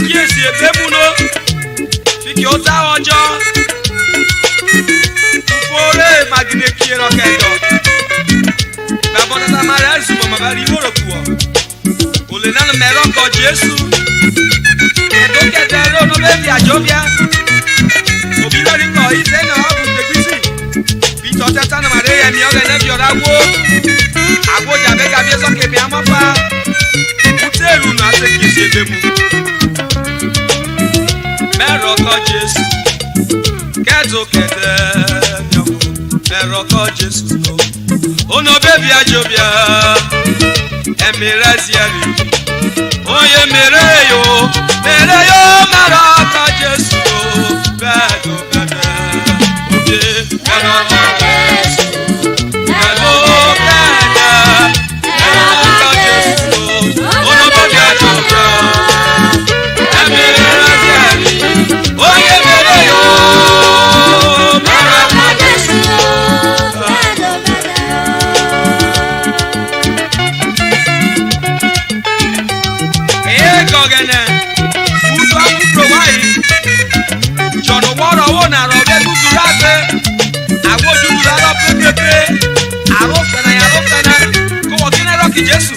kíyèsí ebémúná fíkì ó dá ọjọ́ fúfúré magine kíyèrọ kẹjọ bàbá tata máa rẹ̀ ẹ̀sùn mọ̀ bàbá rí wòrò kù ọ́ òlè náà mẹ́rọ̀ kọ Jésù ẹ̀dọ́ kẹjọ ẹ̀rọ ọ̀nà bẹ́ẹ̀ fi àjọ bíá òbí lórí kọ ìṣẹ́ náà ọ̀gùn tẹ̀gbísì bìtọ̀ tẹ́tà náà màdé yẹmi ọ̀gẹ̀ nẹ́bí ọ̀rá wó àgbójà bẹ́gà bí ẹ̀sọ́ kèmí àmọ́fà kútẹ́rù náà ṣe kìí ṣe bẹ́mu mẹ́rọ̀ kọ Jésù kẹ́tù kẹ̀tẹ́ nyọ̀kọ̀ mẹ́rọ̀ kọ Jésù lọ ọ̀nà bẹ́ẹ̀bi àjọbíà ẹ̀mí rẹ̀ sí ẹ̀rí oyè mẹ́rẹ̀ yó mẹ́rọ̀ kọ Jésù lọ bẹ́ẹ̀ tó kẹ̀tẹ́ òbí mẹ́rọ̀ kọ Jésù mẹ́rọ̀ kọ Jésù lọ ọ̀nà bẹ́ẹ̀bi àjọbíà ẹ̀mí rẹ̀ sí ẹ̀rí oyè mẹ́rẹ̀ yó mẹ́rọ̀ kọ Jésù lọ. Gọgẹnẹ utu akukuro wayi jọnu wọrọ wo narọ bẹ duduru ase awo duduru alọ pepepe aro fẹnẹ kó wọ kí nẹrọ kí Jésù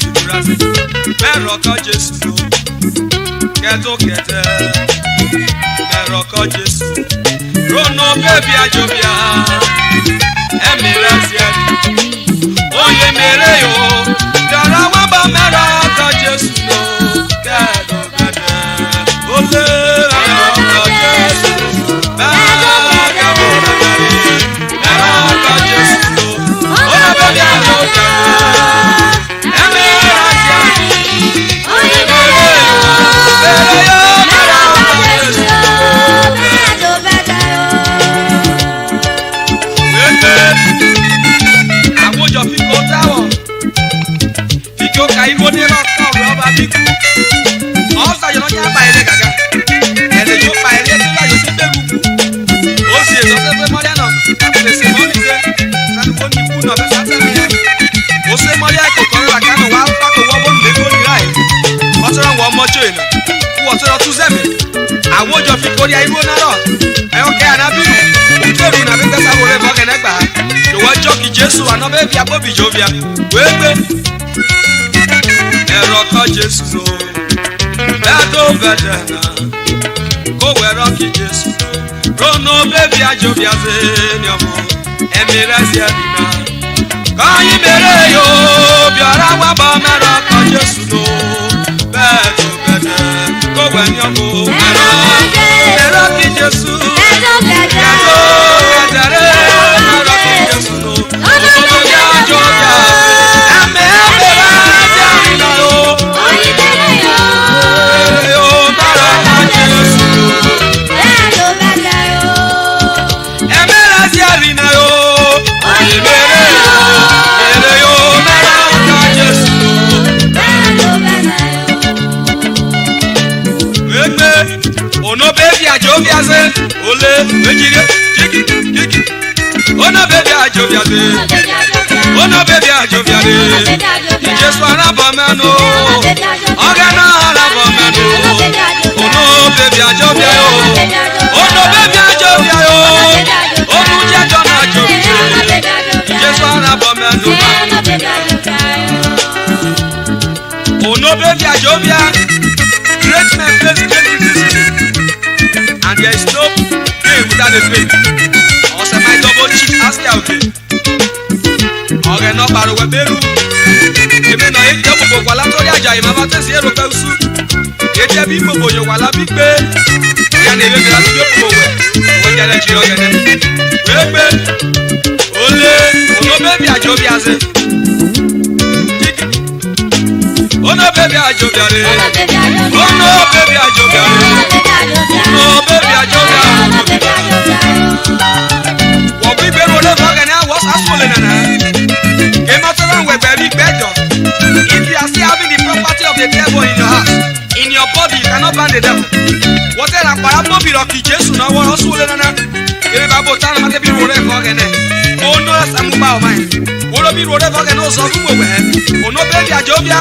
duduru ase mẹrọ kọ Jésù lo kẹtó kẹtẹ mẹrọ kọ Jésù ronú bẹbí àjọbíà ẹmí rẹ sí ẹni oyè mèrè yó dara wọn bá mẹrọ kọ Jésù lo kẹdùn kẹdẹ olè mẹrọ kọ Jésù mẹrọ kẹdùn kẹdẹ mẹrọ kọ Jésù lo olè bẹbí àjọbíà ẹmí rẹ sí ẹni oyè mèrè yó mẹrọ kọ Jésù lo. Àwòjọ fi kó dáwọ̀ fíkì ó ka igbó dé lọ́kọ̀ ọ̀rọ̀ba bíkú ọ̀sàyọ̀ lọ́jà bá ẹ̀rẹ́ gàgà ẹ̀rẹ́ yóò pa ẹ̀rẹ́ tí láyò sí gbẹ̀gùkù ó sì èso pépé mọ́lẹ́ náà fèsì mọ́lì ṣe kálukó ní ikú náà fẹ́ sátẹ́lẹ̀ yẹn ó ṣe mọ́lẹ́ ẹ̀kọ́ kan rẹ̀ kánú wá pákó wọ́ bó lè kórìí ráì ọ̀tọ́rọ̀ wọ ọmọjọ́ ìnà kú ọ̀tọ́rọ̀ tú sẹ́mi àwòjọ fi kórìí ayíwó náà rọ̀ ẹ̀rọ kẹ́ ànábìrù kútẹ́rù nàbí gbẹ́sàwó rẹ̀ mọ́ kẹ́nẹ́gbà ìwọ jọ́kì Jésù ànábẹ́ bí abóbìjọ́bíà wéégbé ẹ̀rọ kọ Jésù lọ bẹ́ẹ̀ tó bẹ̀rẹ̀ náà kó wẹ̀rọ kí Jésù lọ ronú bẹ́ẹ̀bí àjọbíà ṣe ní ọmọ ẹ̀mí rẹ̀ sí ẹ̀mí náà kọ́yìn bẹ̀rẹ̀ yóò bí ọ̀rá wà bọ̀ mẹ́rọ kọ Jésù lọ bẹ́ẹ̀ tó bẹ̀rẹ̀ kó wẹ̀ ní ọmọ ẹ̀rọ kí Jésù ẹ̀rọ kẹtẹrẹ mẹ́rọ kí Jésù lọ òṣòro yá àjọbíà ẹ̀mí rẹ̀ sí ẹ̀mí náà yóò. Ono baby ajobiaze ole mejire jiki jiki ono baby ajobiaze ono baby ajobiaze Jesu arabameno ogana arabameno ono baby ajobiayo ono baby ajobiayo onu jejo na ajobiayo Jesu arabameno ono baby ajobia great men face great criticism and there is no pain without a pain ọ̀sẹ̀ máa double cheat ask ya okay ọ̀rẹ́ náà pariwo ẹgbẹ́rú èmi náà yé jẹ́ gbogbo wà látọ́rí àjà ìmọ̀ bá tẹ̀sí èrò pẹ́ sùn yé jẹ́ bí gbogbo yòó wà lábí pé ìyá ni ewé gbèsè àtúndé gbogbo wẹ̀ wọ́n jẹ́ lẹ́tí ọ̀gẹ̀dẹ̀ wéé gbé olè olóbẹ́bí àjọ bí azẹ́ ono baby ajobiare ono baby ajobiare ono baby ajobiare wo bi be ro le fo gana wo asole nana ke ma to ran we be bejo if you are still having the property of the devil in your house in your body you cannot ban the devil what tell am para bo bi ro ki Jesu na wo asole nana ke ba bo tan ma te bi ro le fo gana ono samugba o mai woro bi rore fa ke no so fu gbe ono baby ajobia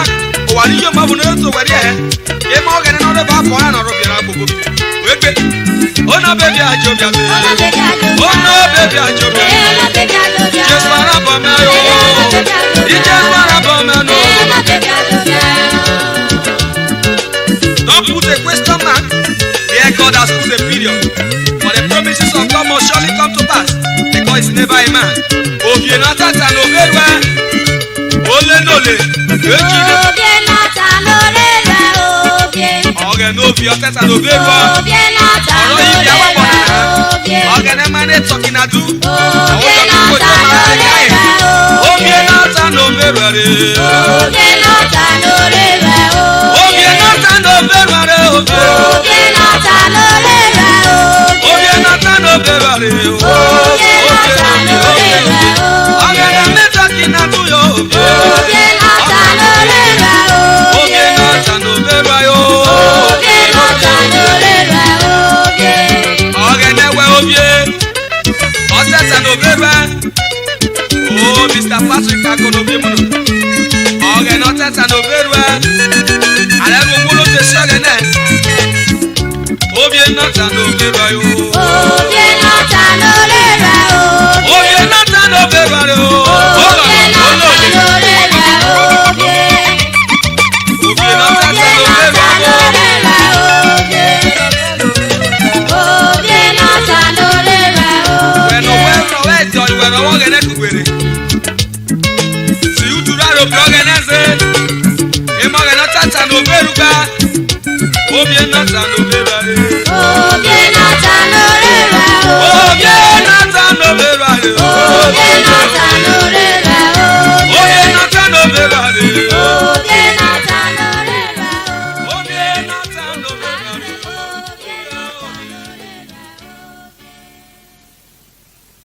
o wa ni yo ma bu no to wari e e ma o ke no re ba ko na no ro bi ra gbogbo wegbe ono baby ajobia ono baby ajobia just para bo me yo just para bo me no don't put a question mark where God has put a period. For the promises of God must surely come to pass, because it's never a man. Obie nata no verwe, ole nole. Obie nata lore re obie. Oge no obie nata no verwe. Obie nata lore re obie. Oge ne mane talking adu. Obie nata lore re obie nata no verwe. Obie nata lore re obie nata no verwe. Obie nata lore re obie nata no verwe. Obie nata lore re oge ne talking adu yo. Obie nata lore re obie nata no verwe yo. Obie nata lore re obie. Oge ne we obie. Oteta no verwe. Oh, Mr. Patrick Akonobi muno. Oge no teta no verwe. Ale mo mulo te sore ne. Obie nata no verwe yo. Obie nata lore re obie. Obie nata no verwe yo.